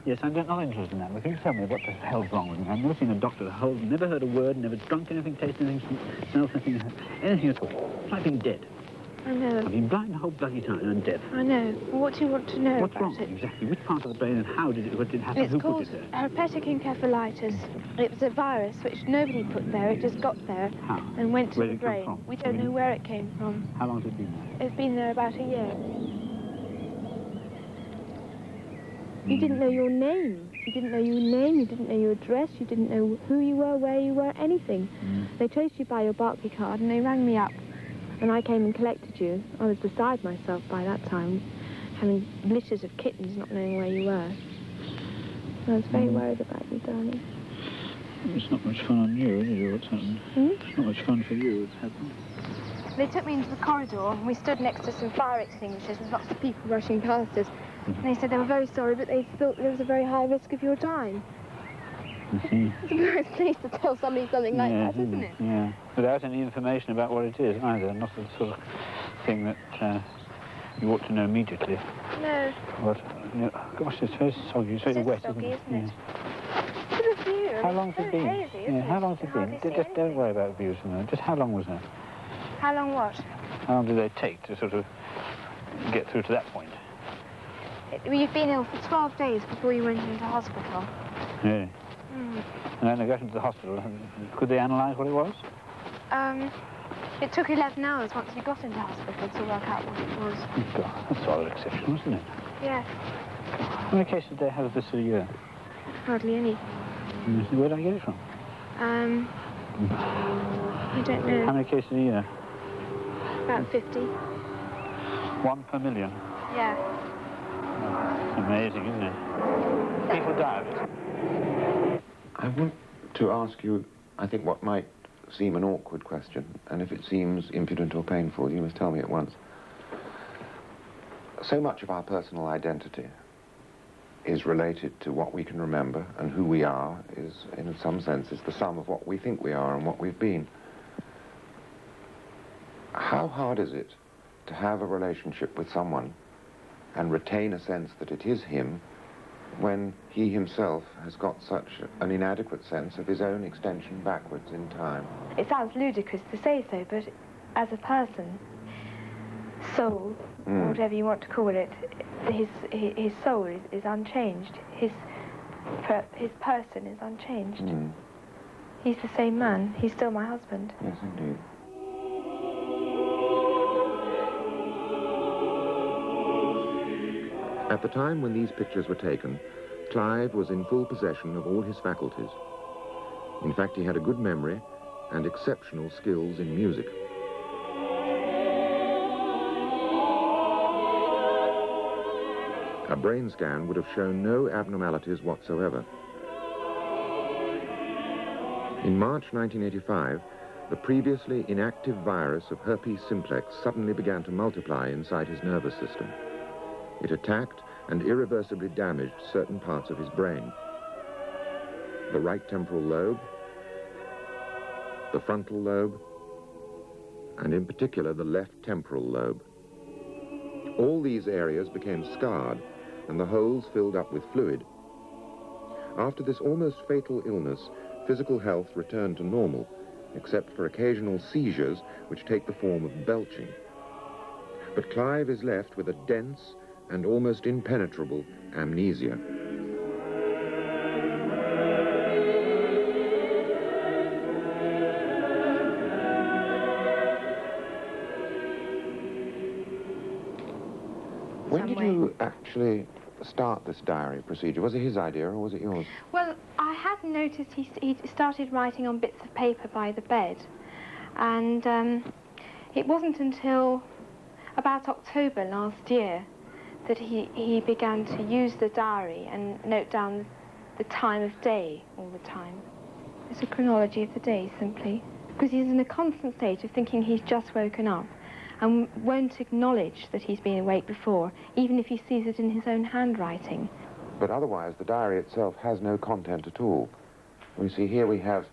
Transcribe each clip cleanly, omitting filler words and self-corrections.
Yes, I'm not interested in that, but can you tell me what the hell's wrong with me? I've never seen a doctor the whole, never heard a word, never drunk anything, tasted anything, smelled anything, anything at all. It's like being dead. I know. I've been blind the whole bloody time and I'm dead. I know. Well, what do you want to know What's about wrong? it? Exactly. Which part of the brain and how did it happen? It's Who called put it there? herpetic encephalitis. It was a virus which nobody put there. It just got there How? and went to Where the did it come brain. from? We don't know where it came from. How long has it been there? It's been there about a year. You didn't know your name. You didn't know your name, you didn't know your address, you didn't know who you were, where you were, anything. They traced you by your Barclay card and they rang me up and I came and collected you. I was beside myself by that time, having litters of kittens not knowing where you were. I was very worried about you, darling. It's not much fun on you, is it, what's happened? It's not much fun for you, what's happened. They took me into the corridor and we stood next to some fire extinguishers with lots of people rushing past us. And they said they were very sorry, but they thought there was a very high risk of your dying. It's a very place to tell somebody something like that, isn't it? Yeah, without any information about what it is either, not the sort of thing that you ought to know immediately. No. What? Gosh, it's very soggy, it's very wet, soggy, isn't it? Look at the view. How long's it been? Hazy, How long's it been? Just don't worry about views for a minute. Just how long was that? How long what? How long did they take to sort of get through to that point? You'd been ill for 12 days before you went into hospital. Really? And then they got into the hospital. Could they analyse what it was? It took 11 hours once you got into hospital to work out what it was. Oh, God, that's rather exceptional, isn't it? Yeah. How many cases did they have of this a year? Hardly any. Where did I get it from? I don't know. How many cases a year? About 50. 1 per million. Yeah. It's amazing, isn't it? People die of it. I want to ask you, I think, what might seem an awkward question, and if it seems impudent or painful, you must tell me at once. So much of our personal identity is related to what we can remember, and who we are is, in some sense, is the sum of what we think we are and what we've been. How hard is it to have a relationship with someone and retain a sense that it is him when he himself has got such an inadequate sense of his own extension backwards in time? It sounds ludicrous to say so, but as a person, soul, or whatever you want to call it, his soul is unchanged. His person is unchanged. He's the same man. He's still my husband. Yes, indeed. At the time when these pictures were taken, Clive was in full possession of all his faculties. In fact, he had a good memory and exceptional skills in music. A brain scan would have shown no abnormalities whatsoever. In March 1985, the previously inactive virus of herpes simplex suddenly began to multiply inside his nervous system. It attacked and irreversibly damaged certain parts of his brain. The right temporal lobe, the frontal lobe, and in particular the left temporal lobe. All these areas became scarred and the holes filled up with fluid. After this almost fatal illness, physical health returned to normal, except for occasional seizures which take the form of belching. But Clive is left with a dense and almost impenetrable amnesia. When did you actually start this diary procedure? Was it his idea or was it yours? Well, I had noticed he started writing on bits of paper by the bed, and it wasn't until about October last year that he began to use the diary and note down the time of day all the time. It's a chronology of the day, simply. Because he's in a constant state of thinking he's just woken up and won't acknowledge that he's been awake before, even if he sees it in his own handwriting. But otherwise, the diary itself has no content at all. We see here we have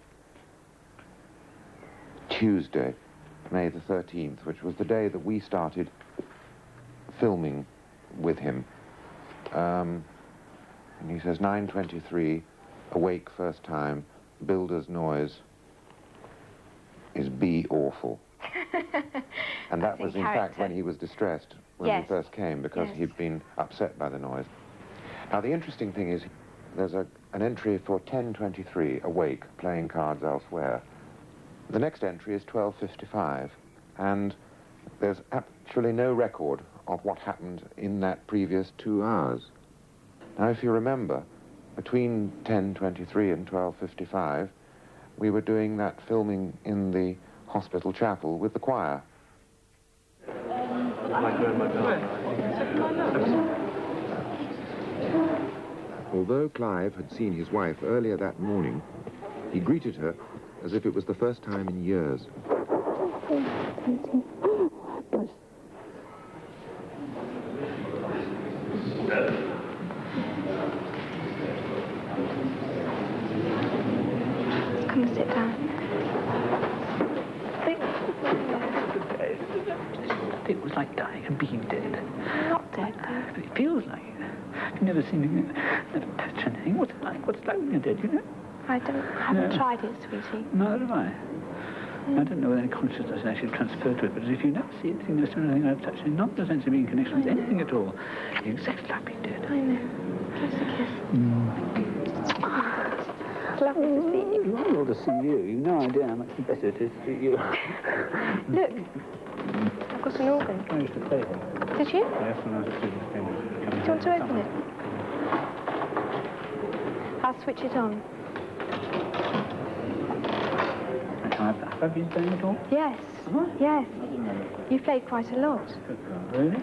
Tuesday, May the 13th, which was the day that we started filming with him. And he says 9:23, awake first time, builder's noise is be awful. And that was in fact when he was distressed when we first came, because he'd been upset by the noise. Now the interesting thing is there's an entry for 10:23, awake, playing cards elsewhere. The next entry is 12:55, and there's actually no record of what happened in that previous 2 hours. Now, if you remember, between 10:23 and 12:55, we were doing that filming in the hospital chapel with the choir. Although Clive had seen his wife earlier that morning, he greeted her as if it was the first time in years. Come and sit down. It was like dying and being dead. Not dead, though. It feels like it. I've never seen it, never touched anything. What's it like? What's it like when you're dead, you know? I haven't tried it, sweetie. Neither have I. I don't know whether any consciousness is actually transferred to it, but if you never see anything, there's anything I've touched, not the sense of being in connection with anything at all. You're exactly like being dead. I know. Kiss a kiss. It's lovely to see you. Lovely to see you. You've no idea how much better it is to see you. Look, I've got an organ. I used to play here. Did you? Yes, when I was a student. Do you want to open it? I'll switch it on. Have I been playing at all? Yes. Huh? Yes. You played quite a lot. Really?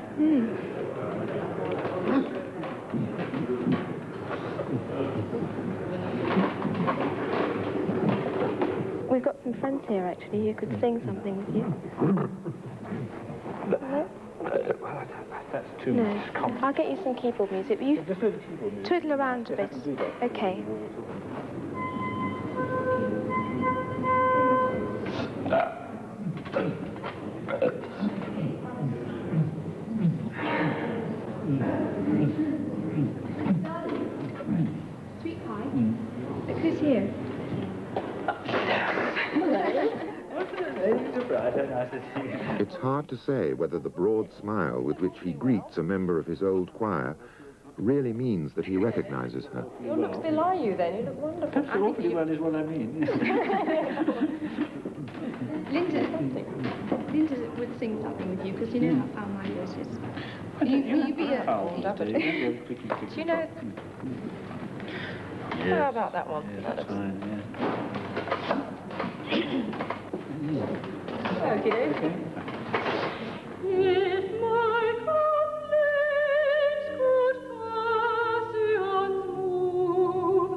We've got some friends here, actually, who could sing something with you. No? That's too much. I'll get you some keyboard music. But you Just a little keyboard music. twiddle around a bit. Okay. Sweet pie. Look who's here. It's hard to say whether the broad smile with which he greets a member of his old choir really means that he recognizes her. Your looks belie you then, you look wonderful. That's awfully well is what I mean. Linda would sing something with you, because you know how foul my voice is. Will you be a... Do you know... How about that one? Yeah, that's fine, Okay. If my complaints could passions move,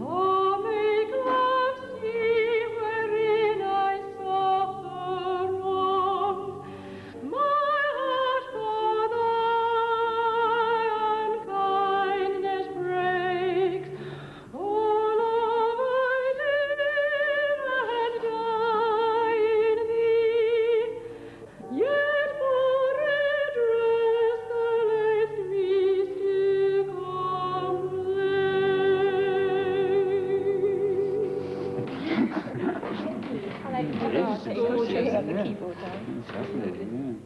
or make love see wherein I suffer wrong, my heart for thy unkindness breaks. All of I live and die in thee, yet for redress thou lett'st me still complain. I like the keyboard down. Fascinating, yeah.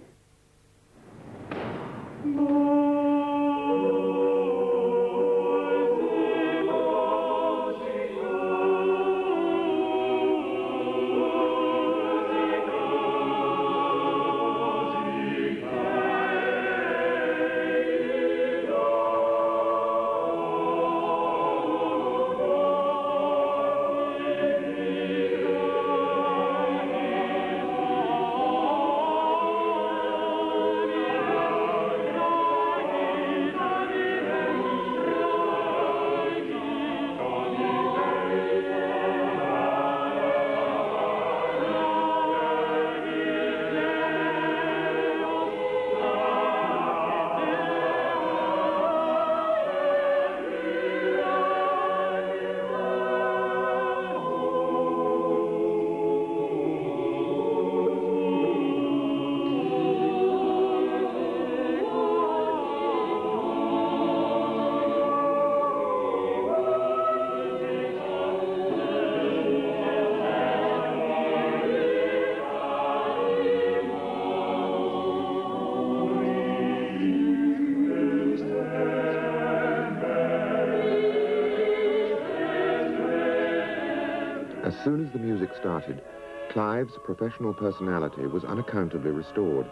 As soon as the music started, Clive's professional personality was unaccountably restored,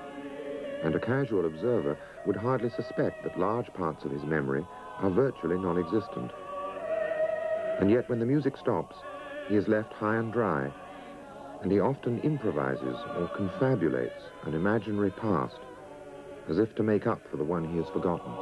and a casual observer would hardly suspect that large parts of his memory are virtually non-existent. And yet when the music stops, he is left high and dry, and he often improvises or confabulates an imaginary past, as if to make up for the one he has forgotten.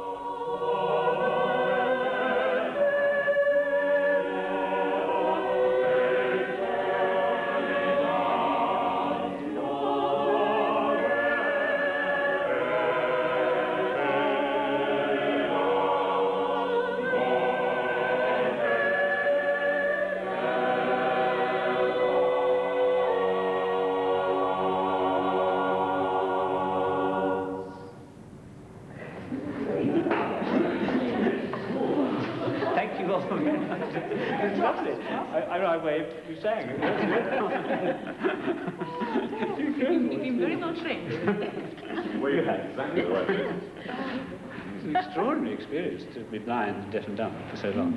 It's lovely. I waved, you sang. You've been very well trained. Well, you had exactly the right. It's an extraordinary experience to be blind, deaf and dumb for so long.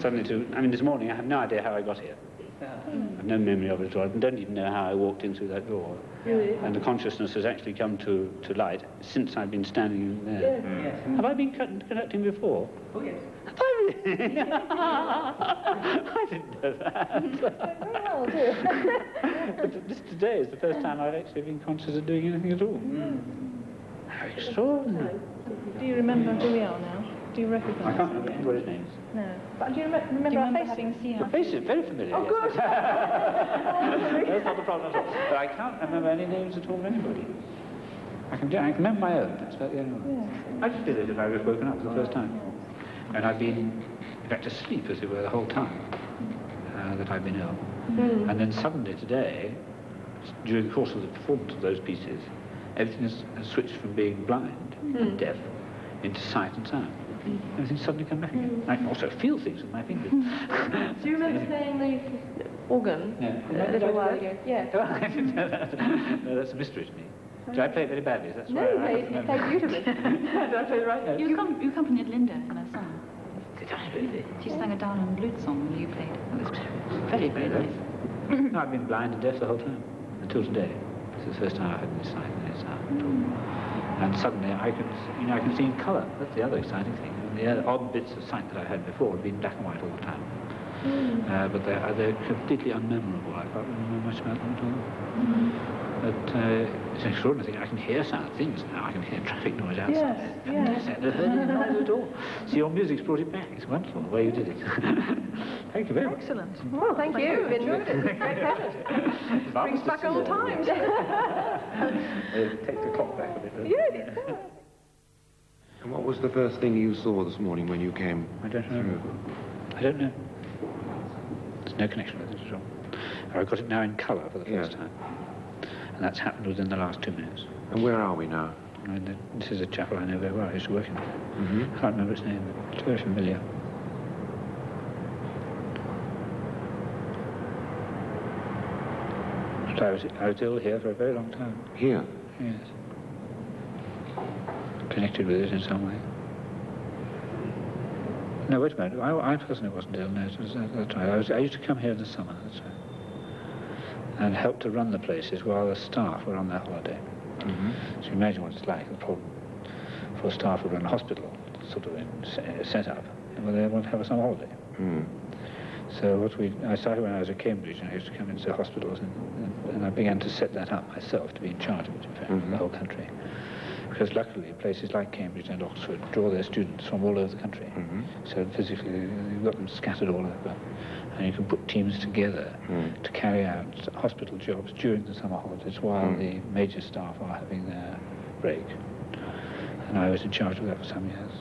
Suddenly this morning I have no idea how I got here. I have no memory of it at all. I don't even know how I walked in through that door. Really? And the consciousness has actually come to light since I've been standing there. Yes. Have I been conducting before? Oh, yes. Have I really? I didn't know that. Very well, too. But this today is the first time I've actually been conscious of doing anything at all. How extraordinary. Do you remember who we are now? Do you recognise? I can't remember what his name is. No. But do you remember our faces? having seen The us? face is very familiar. Oh, good. That's not the problem at all. But I can't remember any names at all of anybody. I can remember my own. That's about the only one. I just did it if I was woken up for the first time. And I've been, in fact, asleep, as it were, the whole time that I've been ill. And then suddenly today, during the course of the performance of those pieces, everything has switched from being blind and deaf into sight and sound. Everything's suddenly come back again. I can also feel things with my fingers. Do you remember playing the organ Yeah. a little while ago? Yes. I didn't know that. No, that's a mystery to me. Did I play it very badly? That's No, why I you played beautifully. Did I play the right note? You accompanied Linda in her song. Did I really? She sang a down and flute song when you played. It was very, very nice. No, I've been blind and deaf the whole time, until today. This is the first time I've had any sight and any sound at all. And suddenly I can see in colour. That's the other exciting thing. And the other odd bits of sight that I had before had been black and white all the time. But they're completely unmemorable. I can't remember much about them at all. But it's an extraordinary thing. I can hear things now. I can hear traffic noise outside. Yes. I've never heard any noise at all. See, your music's brought it back. It's wonderful the way you did it. Thank you very much. Excellent. Well, thank you. We've enjoyed it. It's very pleasant. Brings back old times. Take the clock back a bit. Yeah. And what was the first thing you saw this morning when you came? I don't know. I don't know. There's no connection with it at all. I've got it now in colour for the first time. And that's happened within the last 2 minutes. And where are we now? And this is a chapel I know very well. I used to work in. I can't remember its name, but it's very familiar. But I was ill here for a very long time. Here? Yes. Connected with it in some way. No, wait a minute. I personally wasn't ill. No, that's right. I used to come here in the summer. That's right. And help to run the places while the staff were on their holiday. So you imagine what it's like, the problem for staff who run a hospital, sort of set up, and they want to have a summer holiday. So I started when I was at Cambridge, and I used to come into hospitals, and I began to set that up myself, to be in charge of it, in fact, in the whole country. Because luckily, places like Cambridge and Oxford draw their students from all over the country. So physically, you've got them scattered all over. And you can put teams together to carry out hospital jobs during the summer holidays while the major staff are having their break. And I was in charge of that for some years.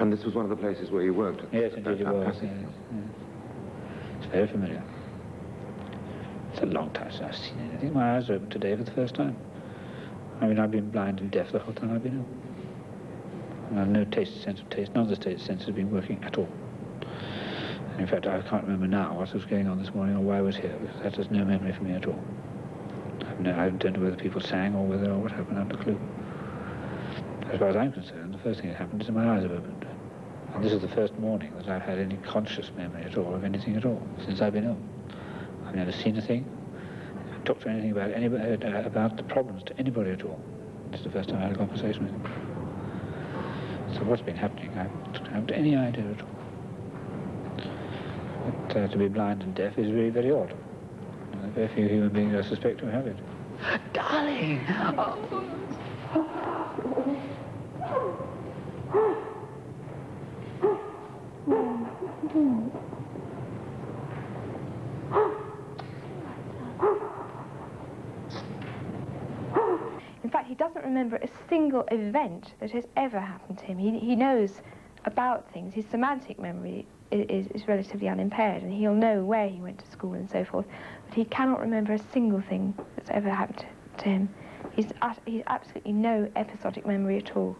And this was one of the places where you worked? Yes, indeed it was. Yes. It's very familiar. It's a long time since I've seen anything. My eyes are open today for the first time. I mean, I've been blind and deaf the whole time I've been ill. And I have no sense of taste. None of the sense has been working at all. And in fact, I can't remember now what was going on this morning or why I was here, because that has no memory for me at all. I don't know whether people sang or what happened. I have no clue. As far as I'm concerned, the first thing that happened is that my eyes have opened. And this is the first morning that I've had any conscious memory at all of anything at all since I've been ill. I've never seen a thing, talked to anything about about the problems to anybody at all. This is the first time I had a conversation with him. So what's been happening, I haven't any idea at all. But to be blind and deaf is really very odd. Very few human beings, I suspect, who have it. Darling! In fact, he doesn't remember a single event that has ever happened to him. He knows about things. His semantic memory is relatively unimpaired, and he'll know where he went to school and so forth, but he cannot remember a single thing that's ever happened to him. He's absolutely no episodic memory at all.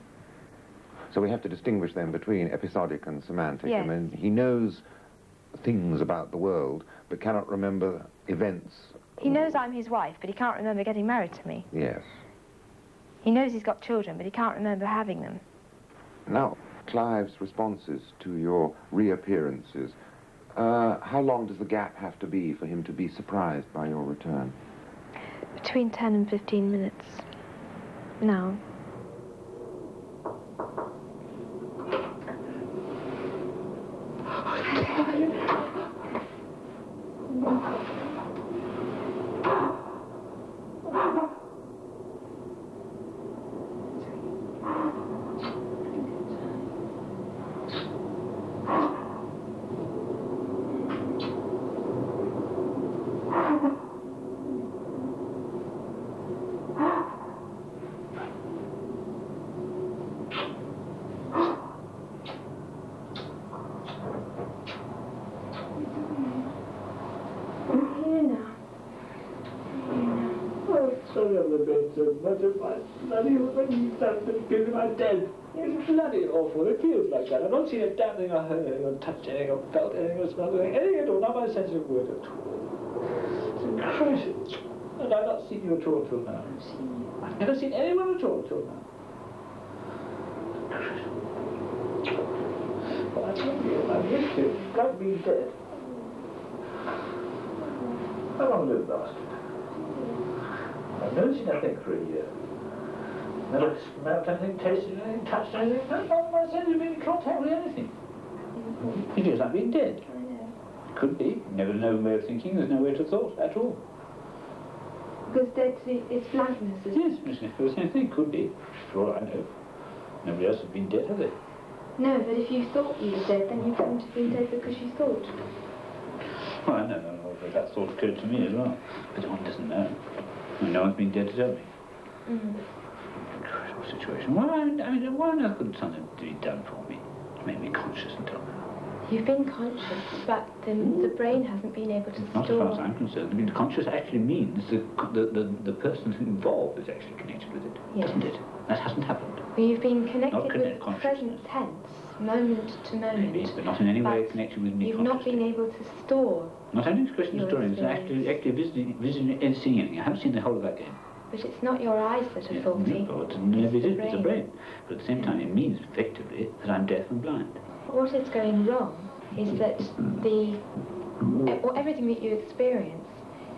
So we have to distinguish then between episodic and semantic. Yes. I mean, he knows things about the world, but cannot remember events. He knows I'm his wife, but he can't remember getting married to me. Yes. He knows he's got children, but he can't remember having them. Now, Clive's responses to your reappearances, how long does the gap have to be for him to be surprised by your return? Between 10 and 15 minutes. Now. Sorry I'm a bit so much of my bloody when I'm dead. It's bloody awful. It feels like that. I've not seen a damn thing or heard anything or touched anything or felt anything or smelled anything at all. Not my sense of word at all. It's a crisis. And I've not seen you at all till now. I've never seen anyone at all till now. Well, I told you, I missed you. Like being dead. How long did it last? I've never seen anything for a year. Never smelled anything, tasted anything, touched anything. Not my sense of being in contact with anything. It feels like being dead. I know. Could be. Never no way of thinking, there's no way to thought at all. Because dead it's blankness, isn't it? Yes, Miss Nick, the same thing. Could be. For all I know. Nobody else has been dead, have they? No, but if you thought you were dead, then you couldn't have been dead because you thought. Well, I know. That thought occurred to me as well. But one doesn't know. No one's been dead to tell me. Incredible situation. Why on earth couldn't something be done for me to make me conscious until now? You've been conscious, but the brain hasn't been able to Not store. as far as I'm concerned. I mean, conscious actually means the person involved is actually connected with it, Yes. doesn't it? That hasn't happened. Well, you've been connected with consciousness. present tense, moment to moment. Maybe, but not in any way but connected with me you've not been consciously. able to store. Not only a question of your story, it's experience. actually visiting and seeing anything. I haven't seen the whole of that game. But it's not your eyes that are Yeah, faulty. no, maybe it is, it's the brain. brain. But at the same time, it means effectively that I'm deaf and blind. What is going wrong is that everything that you experience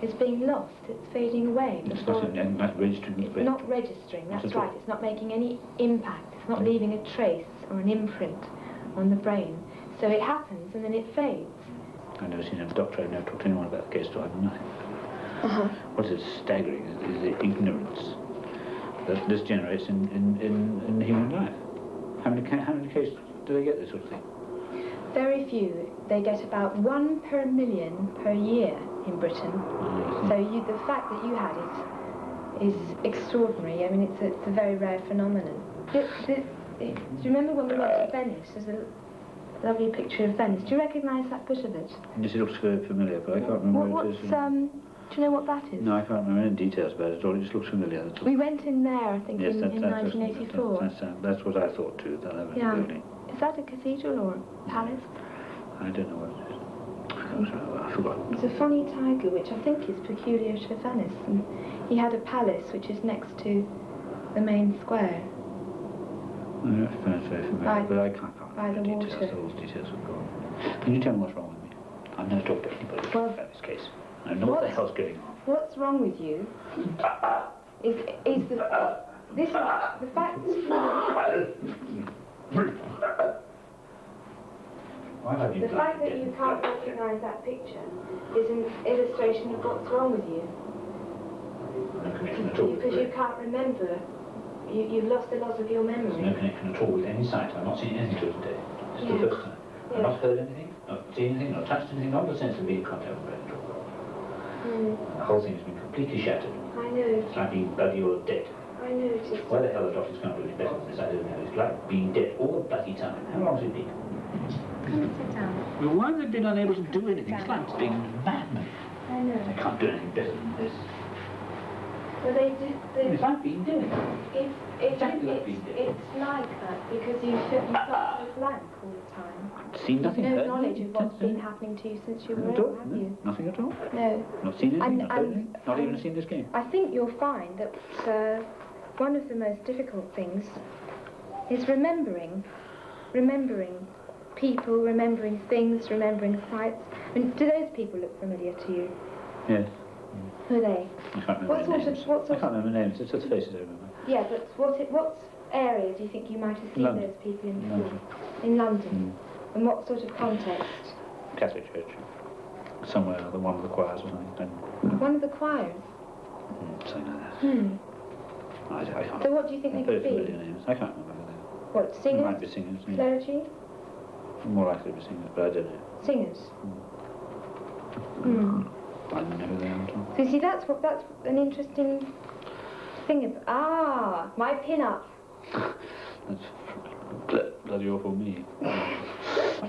is being lost. It's fading away. It's before- not registering the It's brain. not registering, Not that's at all. right. It's not making any impact. It's not leaving a trace or an imprint on the brain. So it happens and then it fades. I've never seen a doctor, I've never talked to anyone about the case, so I have nothing. What is staggering is the ignorance that this generates in human life. How many cases do they get this sort of thing? Very few. They get about 1 per million per year in Britain. So the fact that you had it is extraordinary. I mean, it's a very rare phenomenon. Do you remember when we went to Venice? There's a lovely picture of Venice. Do you recognise that bit of it? Yes, it looks very familiar, but I can't remember what it is. Do you know what that is? No, I can't remember any details about it at all. It just looks familiar. That's all. We went in there, I think, Yes, in 1984. That's what I thought too. That was Yeah. the building. Is that a cathedral or a palace? I don't know what it is. I forgot. It's a funny title, which I think is peculiar to Venice. And he had a palace which is next to the main square. That's very familiar, Right. but I can't remember. by the details, water. those details were gone. Can you tell me what's wrong with me? I've never talked to anybody Well, about this case. I know what the hell's going on. What's wrong with you is the fact the fact that you can't recognise that picture is an illustration of what's wrong with you. No connection at all. Because you can't remember. You've lost a lot of your memory. There's no connection at all with any sight. I've not seen anything till today. It's Yeah. the first time. I've not heard anything, not seen anything, not touched anything, not the sense of being contact with it at all. The whole thing has been completely shattered. I know. It's like being bloody or dead. I noticed. Why the hell the doctors can't do it better than this, I don't know. It's like being dead all the bloody time. How long has it been? Come and sit down. Well, why have they been unable to do anything? It's like being madmen. I know. They can't do anything better than this. But they do. It's like being dead. It's like being dead. it's like that because you've got so blank all the time. Seen nothing, No heard knowledge nothing, of what's touched been nothing. happening to you since you were At all? ill, have No, you? nothing at all. No. Not seen anything, And- not heard and- anything, not even seen this game. I think you'll find that one of the most difficult things is remembering people, remembering things, remembering sights. I mean, do those people look familiar to you? Yes. Who are they? I can't remember What their sort of- names. what sort I can't remember names, it's just faces I remember. Yeah, but what area do you think you might have seen London. those people in before? London. In London. And what sort of context? Catholic church. Somewhere, the one of the choirs or something. One of the choirs. Something like that. I can't. So what do you think they Very could familiar be? names. I can't remember who they are. What, They singers? might be singers. Yeah. Clergy? More likely to be singers, but I don't know. Singers. I don't know who they are at all. So you see, that's an interesting thing. My pin-up. That's bloody awful me.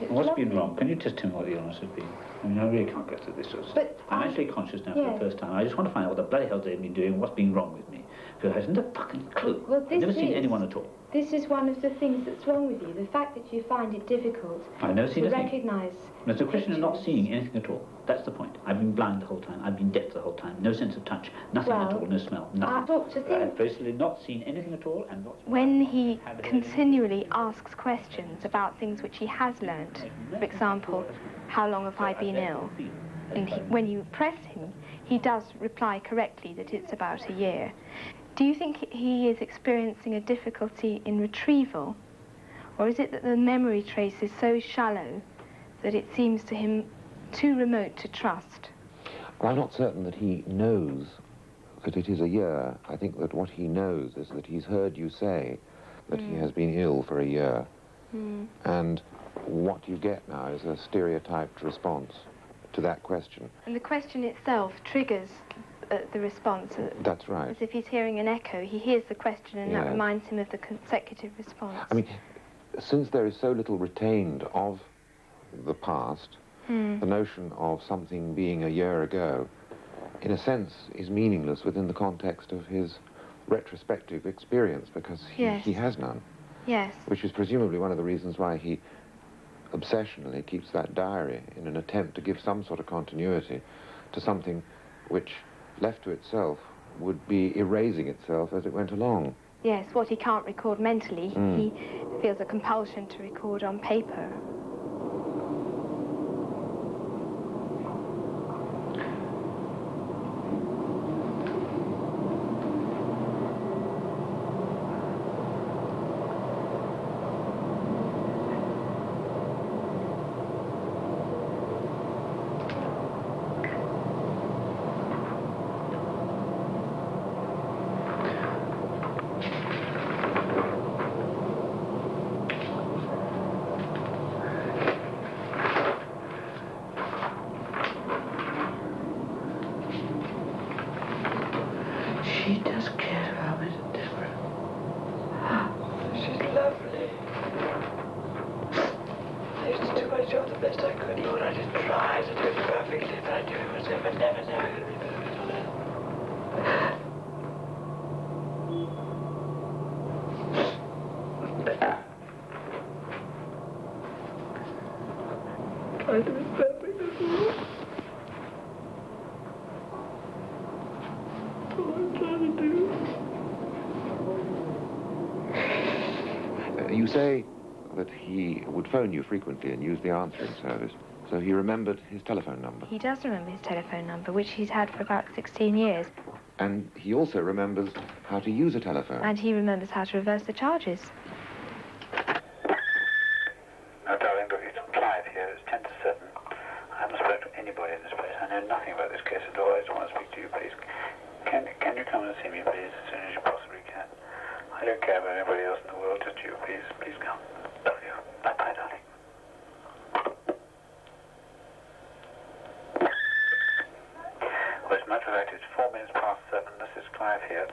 What's been wrong? Can you just tell me what the illness has been? I mean, I really can't get to this sort of stuff. But I'm actually conscious now for yeah. the first time. I just want to find out what the bloody hell they've been doing, what's been wrong with me. Because I haven't a fucking clue. Well, I've never this seen is- anyone at all. This is one of the things that's wrong with you. The fact that you find it difficult I've never seen to a thing. recognise. It's a question of not pictures. seeing anything at all. That's the point. I've been blind the whole time. I've been deaf the whole time. No sense of touch. Nothing at Well, all. No smell. Nothing. Doctor, I've basically not seen anything at all and not... When he continually asks questions about things which he has learnt, for example, how long have I been ill? And when you press him, he does reply correctly that it's about a year. Do you think he is experiencing a difficulty in retrieval? Or is it that the memory trace is so shallow that it seems to him too remote to trust? Well, I'm not certain that he knows that it is a year. I think that what he knows is that he's heard you say that he has been ill for a year. And what you get now is a stereotyped response to that question. And the question itself triggers the response. That's right. As if he's hearing an echo. He hears the question and that Yeah. reminds him of the consecutive response. I mean, since there is so little retained of the past, the notion of something being a year ago, in a sense, is meaningless within the context of his retrospective experience, because he has none. Yes. Which is presumably one of the reasons why he obsessionally keeps that diary in an attempt to give some sort of continuity to something which, left to itself, would be erasing itself as it went along. Yes, what he can't record mentally, he feels a compulsion to record on paper. She does care about it, Deborah. She's lovely. I used to do my job the best I could, Lord. I did try to do it perfectly, but I knew it was never going to be perfect. Try to be perfect as well. You say that he would phone you frequently and use the answering service, so he remembered his telephone number. He does remember his telephone number, which he's had for about 16 years. And he also remembers how to use a telephone. And he remembers how to reverse the charges. No, darling, look, it's Clive here. It's 10 to 7. I haven't spoken to anybody in this place. I know nothing about this case at all. I just want to speak to you, please. Can you come and see me, please, as soon as you possibly can? I don't care about anybody else in the world, just you, please. Please come. Love you. Bye-bye, darling. Well, as a matter of fact, it's 4 minutes past 7. This is Clive here.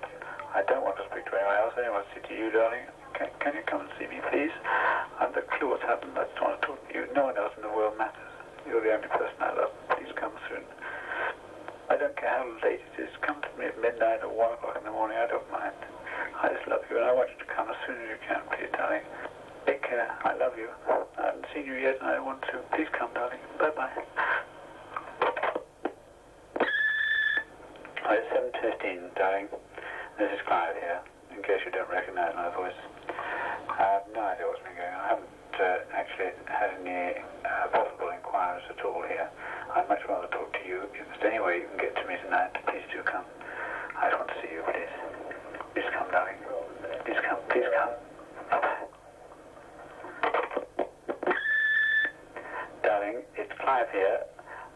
I don't want to speak to anyone else. I only want to speak to you, darling. Can you come and see me, please? I have no clue what's happened. I just want to talk to you. No one else in the world matters. You're the only person I love. Please come soon. I don't care how late it is. Come to me at midnight or 1 o'clock in the morning. I don't mind. I just love you, and I want you to come as soon as you can, please, darling. Take care. I love you. I haven't seen you yet, and I want to. Please come, darling. Bye-bye. Oh, it's 7:15, darling. This is Clive here, in case you don't recognize my voice. I have no idea what's been going on. I haven't actually had any possible inquiries at all here. I'd much rather talk to you. If there's any way you can get to me tonight, please do come. I just want to see you, please. Please come, darling. Please come. Please come. Bye-bye. Darling, it's Clive here.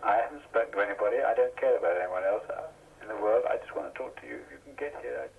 I haven't spoken to anybody. I don't care about anyone else in the world. I just want to talk to you. If you can get here,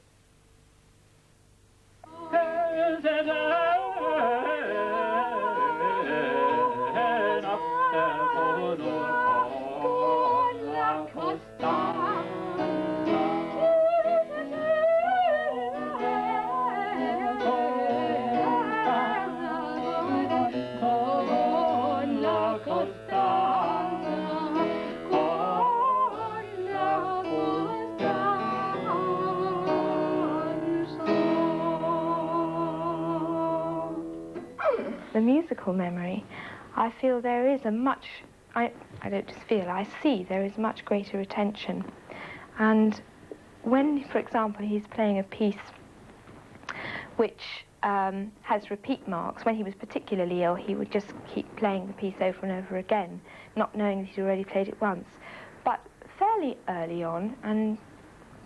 The musical memory, I feel there is a much, I don't just feel, I see there is much greater attention. And when, for example, he's playing a piece which has repeat marks, when he was particularly ill, he would just keep playing the piece over and over again, not knowing that he'd already played it once. But fairly early on, and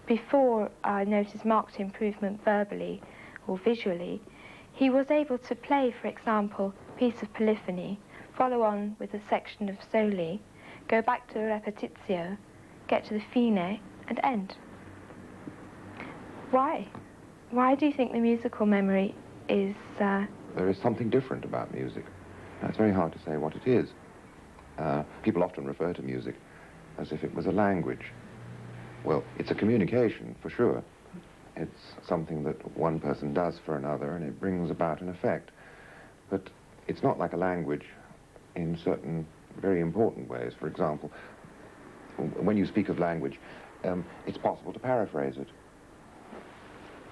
before I noticed marked improvement verbally or visually, he was able to play, for example, a piece of polyphony, follow on with a section of soli, go back to the repetitio, get to the fine, and end. Why? Why do you think the musical memory is... There is something different about music. Now, it's very hard to say what it is. People often refer to music as if it was a language. Well, it's a communication, for sure. It's something that one person does for another, and it brings about an effect. But it's not like a language in certain very important ways. For example, when you speak of language, it's possible to paraphrase it.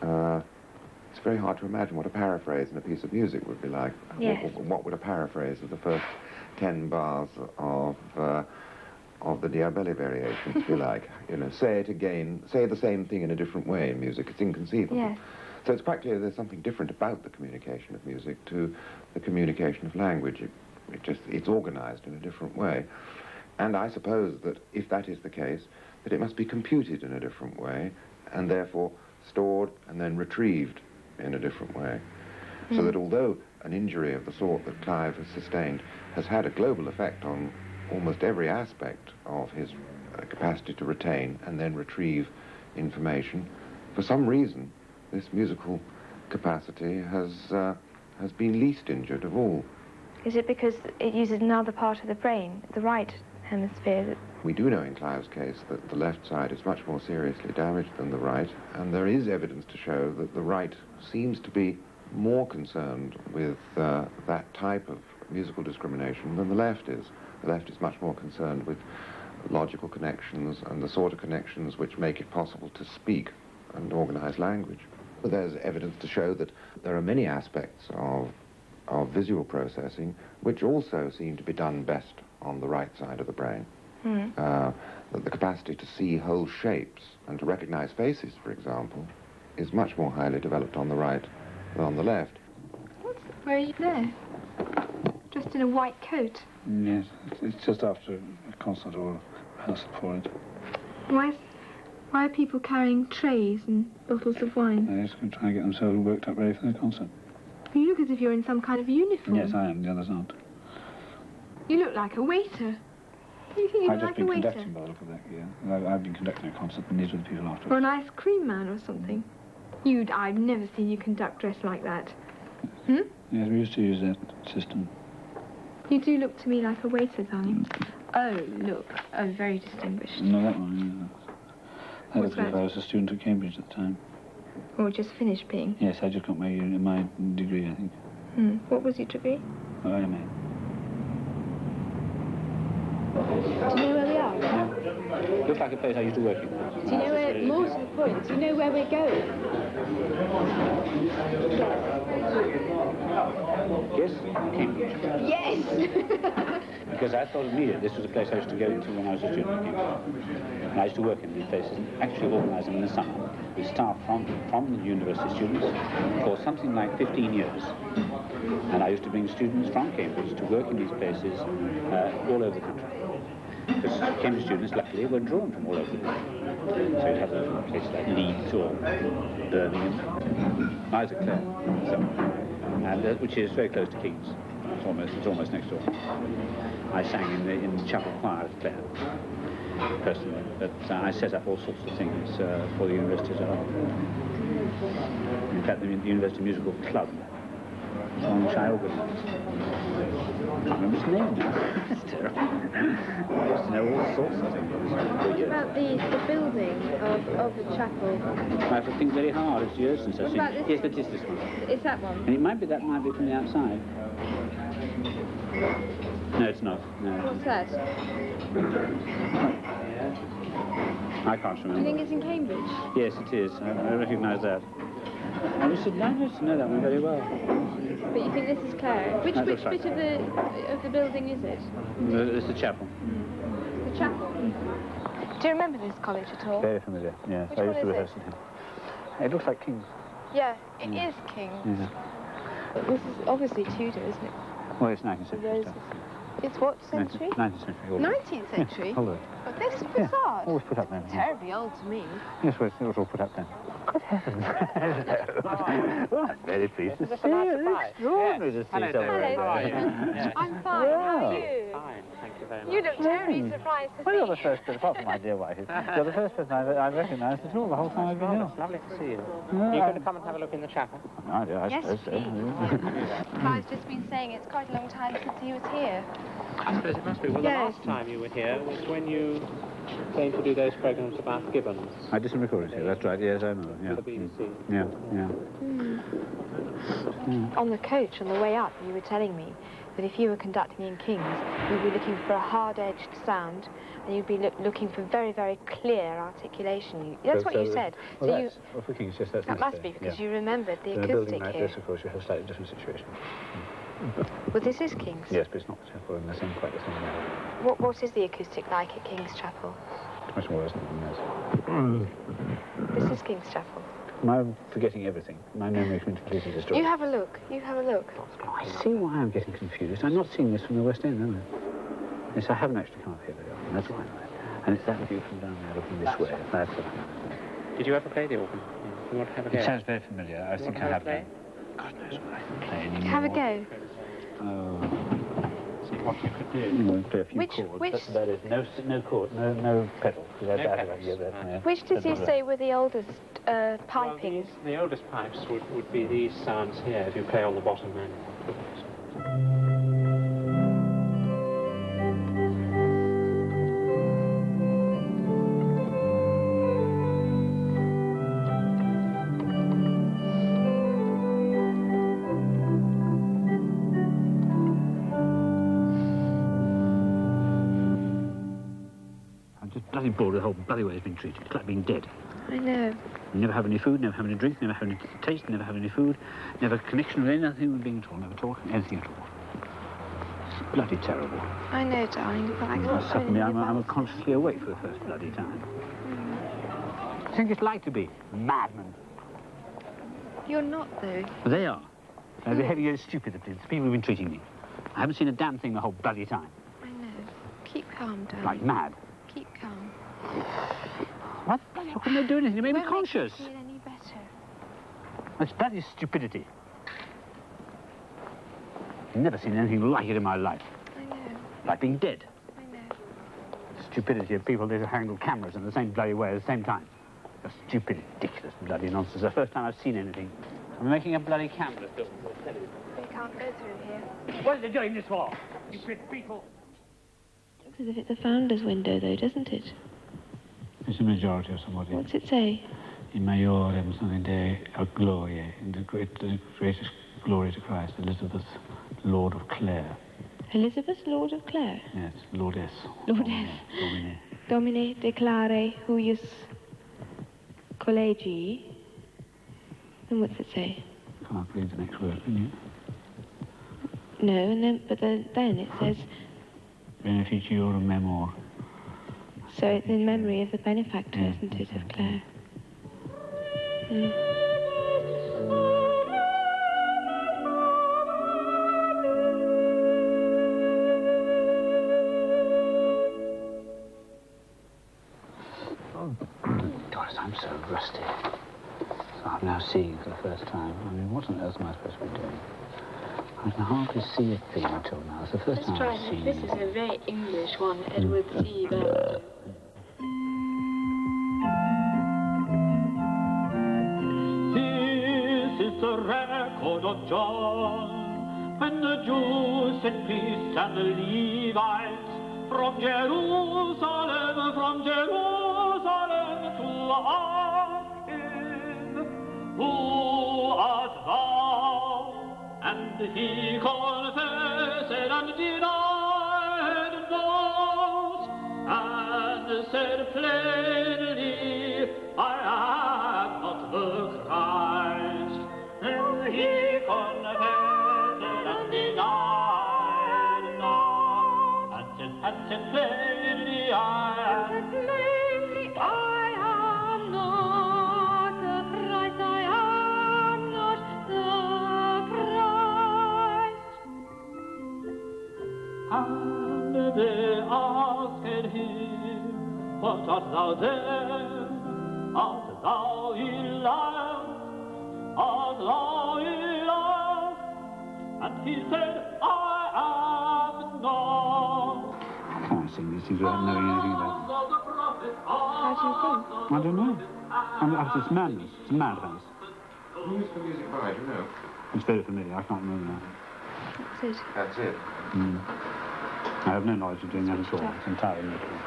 It's very hard to imagine what a paraphrase in a piece of music would be like. Yes. What would a paraphrase of the first 10 bars of the Diabelli variations be like? You know, say it again, say the same thing in a different way in music. It's inconceivable. Yes. So it's quite clear there's something different about the communication of music to the communication of language. It's organized in a different way. And I suppose that if that is the case, that it must be computed in a different way, and therefore stored and then retrieved in a different way. So that although an injury of the sort that Clive has sustained has had a global effect on almost every aspect of his capacity to retain and then retrieve information, for some reason this musical capacity has been least injured of all. Is it because it uses another part of the brain, the right hemisphere? We do know in Clive's case that the left side is much more seriously damaged than the right, and there is evidence to show that the right seems to be more concerned with that type of musical discrimination than the left is. The left is much more concerned with logical connections and the sort of connections which make it possible to speak and organize language. But there's evidence to show that there are many aspects of visual processing which also seem to be done best on the right side of the brain. The capacity to see whole shapes and to recognize faces, for example, is much more highly developed on the right than on the left. Where are you there? Dressed in a white coat. Yes, it's just after a concert or a rehearsal for it. Why are people carrying trays and bottles of wine? They're just going to try and get themselves worked up ready for the concert. You look as if you're in some kind of uniform. Yes, I am. The others aren't. You look like a waiter. You think you I've look just like a been waiter? conducting by the look of that, yeah. I've been conducting a concert, and these were the people afterwards. Or an ice cream man or something. I've never seen you conduct dressed like that. Yes, we used to use that system. You do look to me like a waiter, darling. Oh, look. Oh, very distinguished. No, that one, yeah. That What's was if that? I was a student at Cambridge at the time. Or just finished being. Yes, I just got my degree, I think. What was your degree? Oh, I mean. Do you know where we are? Yeah. Looks like a place I used to work in. Do you know where, more to the point, do you know where we're going? Yes, Cambridge. Yes! Because I thought immediately this was a place I used to go to when I was a student at Cambridge. And I used to work in these places, actually organise them in the summer with staff from the university students for something like 15 years. And I used to bring students from Cambridge to work in these places all over the country. Because Cambridge students, luckily, were drawn from all over the country. So you'd have them from places like Leeds or Birmingham, acclaimed, and which is very close to King's. It's almost next door. I sang in the chapel choir at Clare, personally, but I set up all sorts of things for the university as a whole. In fact, the University Musical Club, on which I organised. I can't remember its name now. It's terrible. I used to know all sorts of things. What about the building of the chapel? I have to think very hard. It's years since I've seen about it. this Yes, it is this one. Is that one? And it might be from the outside. No, it's not. No. What's that? I can't remember. Do you think it's in Cambridge? Yes, it is. I recognise that. I used to know that one very well. But you think this is Clare? Which That's bit right. of the building is it? It's the chapel. The chapel. Do you remember this college at all? Very familiar, yes. Which I used one to is rehearse it? with him. It looks like King's. Yeah, it is King's. Yeah. This is obviously Tudor, isn't it? Well, it's 19th century stuff. It's what century? 19th century. all of it. 19th century? Yes, all of it. But this is Yeah, bizarre. always put up then. Terribly old to me. Yes, well, it was all put up then. Good heavens. Well, I'm very pleased to see you. It's extraordinary to see someone. Hello. I'm fine. How are you? Fine, thank you very much. You look terribly surprised to Well, see you're the first person, apart from my dear wife, you're the first person I've recognised at all the whole time I've been here. It's lovely to see you. Yeah, Are you going to come and have a look in the chapel? I do, I Yes, suppose so. please. Clive's just been saying it's quite a long time since he was here. I suppose it must be. Well, Yes. the last time you were here was when you came to do those programmes about gibbons I did some recordings here, that's right, yes, I remember. Yeah. for the BBC. Yeah, yeah. On the coach, on the way up, you were telling me that if you were conducting in King's, you'd be looking for a hard-edged sound, and you'd be looking for very, very clear articulation. That's what you said. Well, So that's, well, for King's, yes, that's that must be necessary, because yeah. you remembered the In a building acoustic like here. this, of course, you have a slightly different situation. Well, this is King's. Yes, but it's not the chapel in the same, quite the same way. What is the acoustic like at King's Chapel? It's much more, isn't it, than this? This is King's Chapel. I'm forgetting everything. My memory has been completely destroyed. You have a look. You have a look. I see why I'm getting confused. I'm not seeing this from the West End, am I? Yes, I haven't actually come up here very often, that's why. And it's that view from down there looking this way. That's Did you ever play the organ? You want to have a go? It sounds very familiar. I You think want I to have play? done. God knows what I can play anymore. Have a go. Oh. See what you could do. You know, play a few Which- chords. which- That is no chord, no pedal. No pedals, no. Which did you say were the oldest Well, pipings? the oldest pipes would be these sounds here if you play on the bottom end. I'm just bloody bored with the whole bloody way it's been treated. It's like being dead. I know. You never have any food, never have any drink, never have any taste, never have any food, never connection with anything with being at all, never talk, anything at all. It's bloody terrible. I know, darling, but I can't Suddenly really I'm consciously awake for the first bloody time. I think it's like to be madmen. You're not, though. They are. They're behaving very stupidly. The people who've been treating me. I haven't seen a damn thing the whole bloody time. I know. Keep calm, darling. Like mad. Keep calm. What the bloody hell couldn't they do anything? They made me Won't make conscious. you feel any better. It's bloody stupidity. I've never seen anything like it in my life. I know. Like being dead. I know. Stupidity of people that handle cameras in the same bloody way at the same time. Just stupid, ridiculous bloody nonsense. The first time I've seen anything. I'm making a bloody camera film. They can't go through here. What are they doing this for? Stupid people. Looks as if it's a founder's window, though, doesn't it? It's a majority of somebody. What's it say? In Majorem something Dei a Gloria, in the greatest glory to Christ, Elizabeth, Lord of Clare. Elizabeth, Lord of Clare. Yes, Lordess. Lordess. Domine. Domine declare huius collegi. And what's it say? Can't read the next word, can you? No, and then, but then it says, Beneficiorum memor. so it's in memory of the benefactor, isn't it, of Clare? Oh, Doris, I'm so rusty. So I'm now seeing for the first time. I mean, what on earth am I supposed to be doing? I can hardly see a thing until now. It's the first Let's time try I've this. seen This is a very English one, Edward C. Bell. This is the record of John, when the Jews set priests and the Levites from Jerusalem to ask him, who art thou? And he confessed and denied not, and said plainly, I am not the Christ. And he confessed and denied not, and said plainly, I am not the Christ, I am not the Christ. And they asked him, what art thou then? Art thou Elias? Art thou Elias? And he said, I am not. I can't sing these things without knowing anything about them. How do you think? I don't know. It's madness. It's madness. Who is the music by, do you know? It's very familiar. I can't remember now. That's it. That's it. I have no knowledge of doing that at all. It's entirely new to me.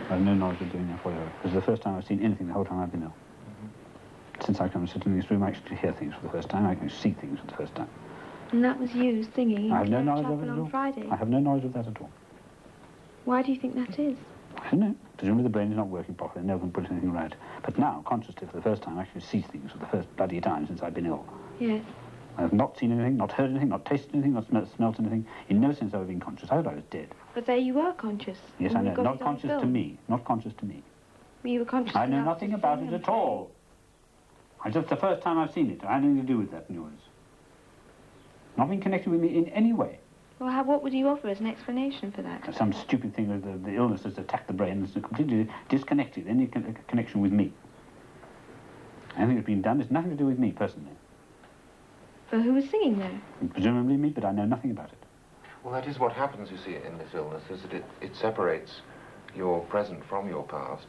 I have no knowledge of doing that whatever. This is the first time I've seen anything the whole time I've been ill. Since I come and sit in this room, I actually hear things for the first time. I can see things for the first time. And that was you singing I have no in knowledge of chapel it at on all. Friday. I have no knowledge of that at all. Why do you think that is? I don't know. Presumably the brain is not working properly. No one can put anything right. But now, consciously, for the first time, I actually see things for the first bloody time since I've been ill. Yes. I have not seen anything, not heard anything, not tasted anything, not smelt anything. In no sense have I been conscious. I thought I was dead. But there you were conscious. Yes, and I you know. got Not it on conscious to film. me. Not conscious to me. You were conscious I know enough nothing to about sing it and at all. play. It's just the first time I've seen it. I had nothing to do with that noise. Not been connected with me in any way. Well, what would you offer as an explanation for that? Some stupid thing that the illness has attacked the brain and it's completely disconnected, any connection with me. Anything that's been done has nothing to do with me personally. But who was singing there? Presumably me, but I know nothing about it. Well, that is what happens, you see, in this illness, is that it separates your present from your past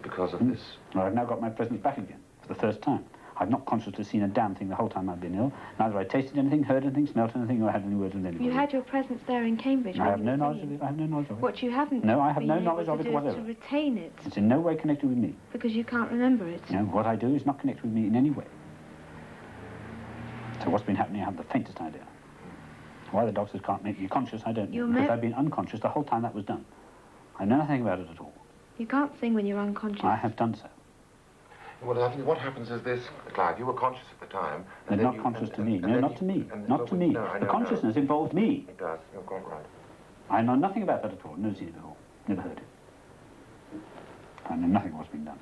because of this. Well, I've now got my presence back again for the first time. I've not consciously seen a damn thing the whole time I've been ill. Neither I tasted anything, heard anything, smelt anything, or had any words with anybody. You had your presence there in Cambridge. I when have you no were knowledge of singing. it. I have no knowledge of it. What you haven't No, I have been no able knowledge to of it do is whatever. to retain it, It's in no way connected with me. because you can't remember it. You know, what I do is not connected with me in any way. So what's been happening, I have the faintest idea. Why the doctors can't make me conscious, I don't know. You're Because I've been unconscious the whole time that was done. I know nothing about it at all. You can't sing when you're unconscious. I have done so. Well, I think what happens is this, Clive, you were conscious at the time. They're not conscious to me. No, not to me. Not to me. No, I The know, consciousness involves me. It does, you're quite right. I know nothing about that at all. Never seen it before. Never heard it. I know nothing of what's been done.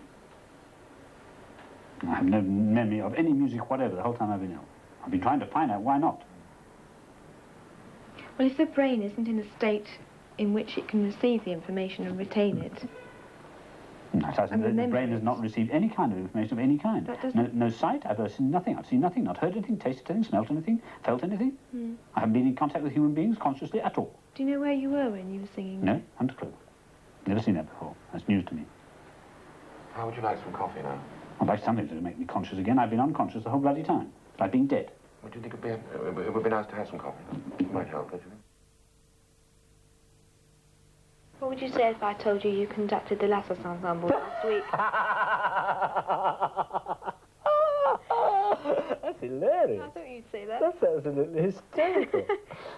I have no memory of any music whatever the whole time I've been ill. I've been trying to find out why not. Well, if the brain isn't in a state in which it can receive the information and retain it... The brain has not received any kind of information of any kind. No sight, I've seen nothing. I've seen nothing, not heard anything, tasted anything, smelt anything, felt anything. I haven't been in contact with human beings consciously at all. Do you know where you were when you were singing? No, haven't a clue. Never seen that before. That's news to me. How would you like some coffee now? I'd like something to make me conscious again. I've been unconscious the whole bloody time. It's like being dead. Would you think it would be nice to have some coffee? It might help, don't you think? What would you say if I told you you conducted the Lassos Ensemble last week? That's hilarious. I thought you'd say that. That's absolutely hysterical.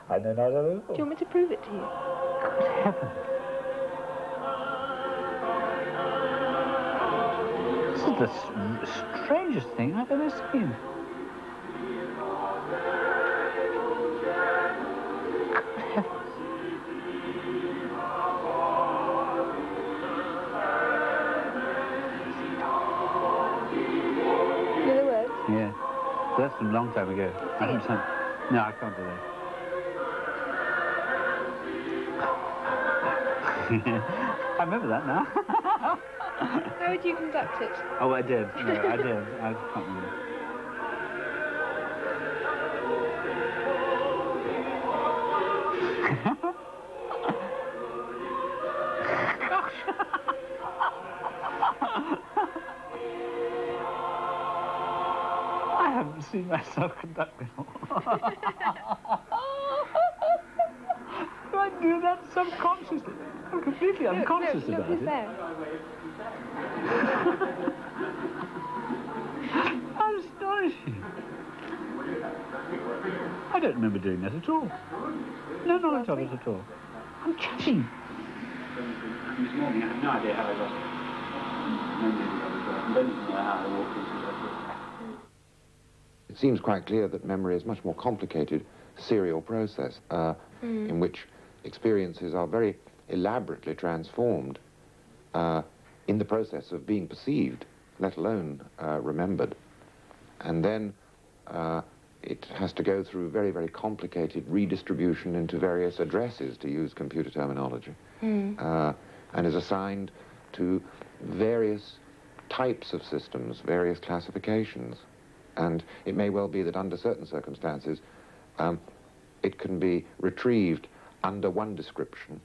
I know not at all. Do you want me to prove it to you? Good heavens. This is the strangest thing I've ever seen. Yeah, that's from a long time ago. I haven't sung. No, I can't do that. I remember that now. How would you conduct it? Oh, I did. No, I did. I can't remember. I haven't seen myself conduct before. I do that subconsciously. I'm completely unconscious about it. How astonishing. I don't remember doing that at all. No knowledge of it at all. I'm chatting. This morning I have no idea how I lost it. I don't know how I walked into that. It seems quite clear that memory is a much more complicated serial process in which experiences are very elaborately transformed in the process of being perceived, let alone remembered. And then it has to go through very, very complicated redistribution into various addresses, to use computer terminology, and is assigned to various types of systems, various classifications. And it may well be that under certain circumstances, it can be retrieved under one description,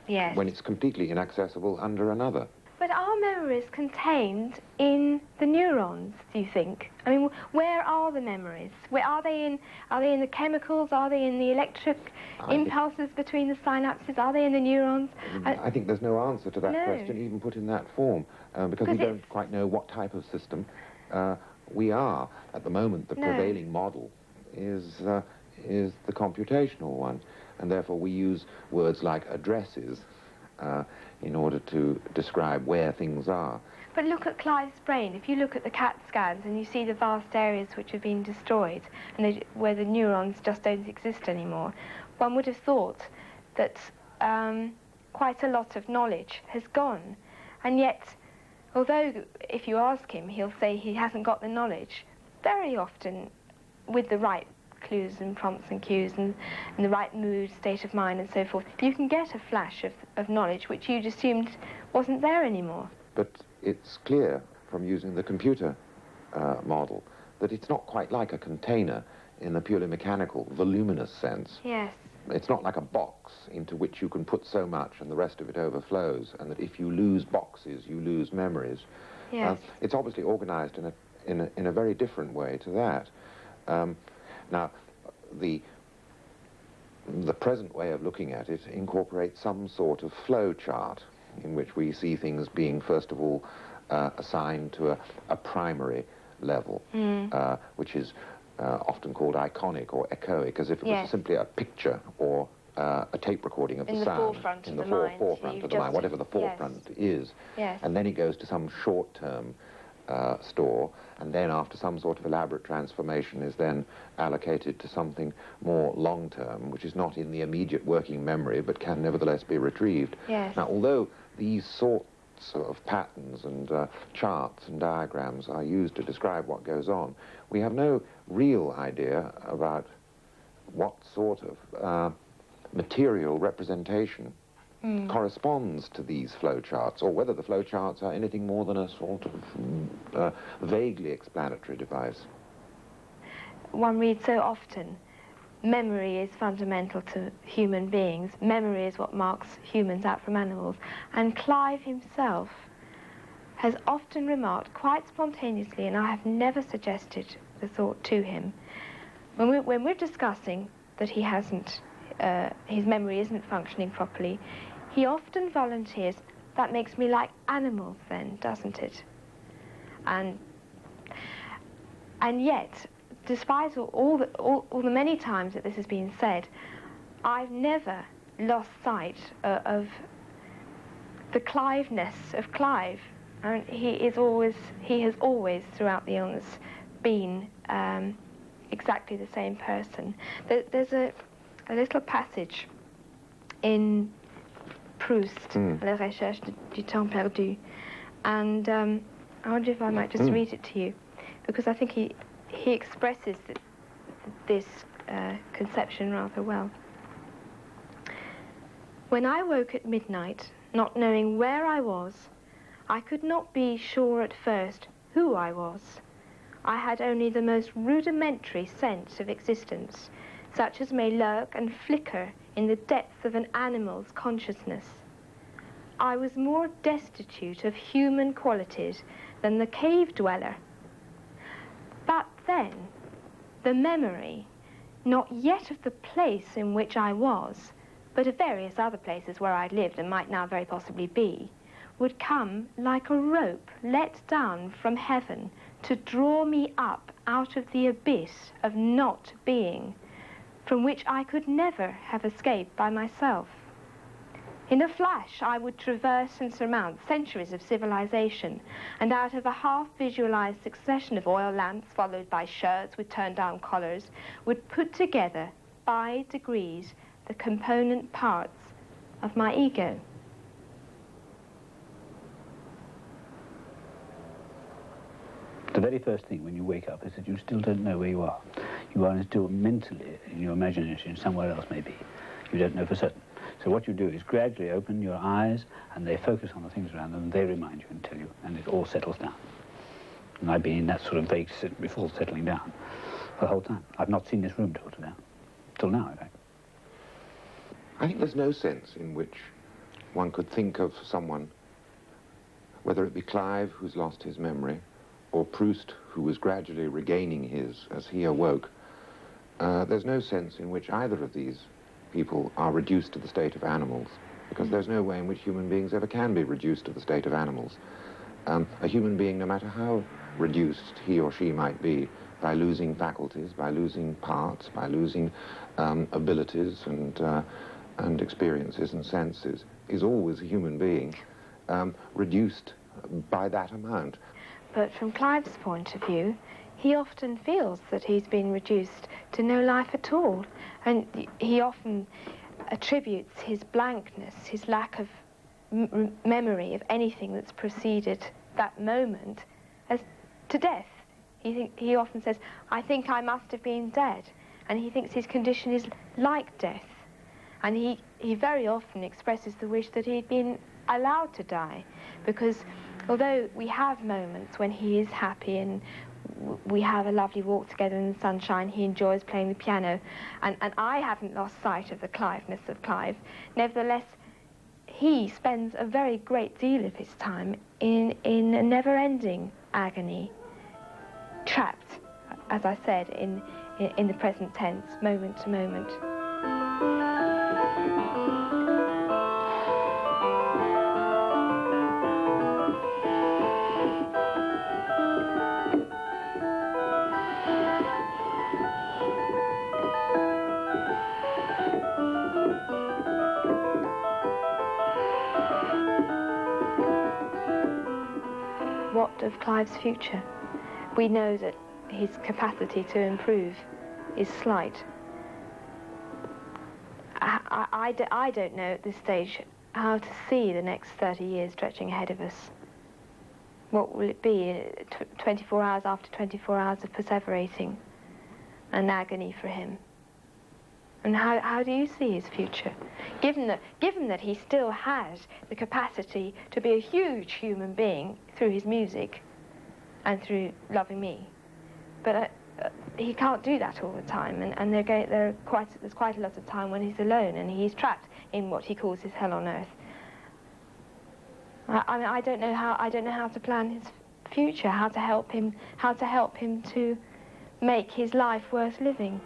yes, when it's completely inaccessible under another. But are memories contained in the neurons, do you think? I mean, where are the memories? Where are they in? Are they in the chemicals? Are they in the electric impulses between the synapses? Are they in the neurons? I think there's no answer to that question, even put in that form, because we don't quite know what type of system we are. At the moment, the prevailing model is the computational one, and therefore we use words like addresses in order to describe where things are. But look at Clive's brain. If you look at the CAT scans and you see the vast areas which have been destroyed, and where the neurons just don't exist anymore, one would have thought that quite a lot of knowledge has gone. And yet, although if you ask him, he'll say he hasn't got the knowledge, very often with the right clues and prompts and cues and the right mood, state of mind and so forth, you can get a flash of knowledge which you'd assumed wasn't there anymore. But it's clear from using the computer model that it's not quite like a container in the purely mechanical, voluminous sense. Yes. It's not like a box into which you can put so much and the rest of it overflows, and that if you lose boxes, you lose memories. Yes. It's obviously organized in a very different way to that. Now, the present way of looking at it incorporates some sort of flow chart in which we see things being, first of all, assigned to a primary level, which is often called iconic or echoic, as if it was simply a picture or a tape recording of the sound in the forefront of the mind, whatever the forefront is. Yes. And then it goes to some short-term store, and then after some sort of elaborate transformation is then allocated to something more long-term, which is not in the immediate working memory, but can nevertheless be retrieved. Yes. Now, although these sorts lots of patterns and charts and diagrams are used to describe what goes on. We have no real idea about what sort of material representation corresponds to these flowcharts, or whether the flowcharts are anything more than a sort of vaguely explanatory device. One reads so often, memory is fundamental to human beings. Memory is what marks humans out from animals. And Clive himself has often remarked quite spontaneously, and I have never suggested the thought to him, when we're discussing that he hasn't, his memory isn't functioning properly, he often volunteers, that makes me like animals then, doesn't it? And yet, despite all the many times that this has been said, I've never lost sight of the Cliveness of Clive. And he has always, throughout the illness, been exactly the same person. There's a little passage in Proust, La Recherche du Temps Perdu, and I wonder if I might just read it to you, because I think he expresses this conception rather well. When I woke at midnight, not knowing where I was, I could not be sure at first who I was. I had only the most rudimentary sense of existence, such as may lurk and flicker in the depths of an animal's consciousness. I was more destitute of human qualities than the cave dweller. But then, the memory, not yet of the place in which I was, but of various other places where I'd lived and might now very possibly be, would come like a rope let down from heaven to draw me up out of the abyss of not being, from which I could never have escaped by myself. In a flash, I would traverse and surmount centuries of civilization, and out of a half-visualized succession of oil lamps, followed by shirts with turned-down collars, would put together, by degrees, the component parts of my ego. The very first thing when you wake up is that you still don't know where you are. You are still mentally, in your imagination, somewhere else maybe. You don't know for certain. So what you do is gradually open your eyes, and they focus on the things around them, and they remind you and tell you, and it all settles down. And I've been in that sort of vague before settling down the whole time. I've not seen this room till now, in fact. I think there's no sense in which one could think of someone, whether it be Clive, who's lost his memory, or Proust, who was gradually regaining his as he awoke. There's no sense in which either of these people are reduced to the state of animals, because there's no way in which human beings ever can be reduced to the state of animals. A human being, no matter how reduced he or she might be, by losing faculties, by losing parts, by losing abilities and experiences and senses, is always a human being, reduced by that amount. But from Clive's point of view, he often feels that he's been reduced to no life at all. And he often attributes his blankness, his lack of memory of anything that's preceded that moment, as to death. He often says, I think I must have been dead. And he thinks his condition is like death. And he very often expresses the wish that he'd been allowed to die, because although we have moments when he is happy and we have a lovely walk together in the sunshine, he enjoys playing the piano, and I haven't lost sight of the Cliveness of Clive, nevertheless, he spends a very great deal of his time in a never-ending agony, trapped, as I said, in the present tense, moment to moment. What of Clive's future? We know that his capacity to improve is slight. I don't know at this stage to see the next 30 years stretching ahead of us. What will it be? 24 hours after 24 hours of perseverating and agony for him. And how do you see his future? Given that he still has the capacity to be a huge human being through his music and through loving me, but he can't do that all the time, and there's quite a lot of time when he's alone and he's trapped in what he calls his hell on earth. I don't know how to plan his future, how to help him to make his life worth living.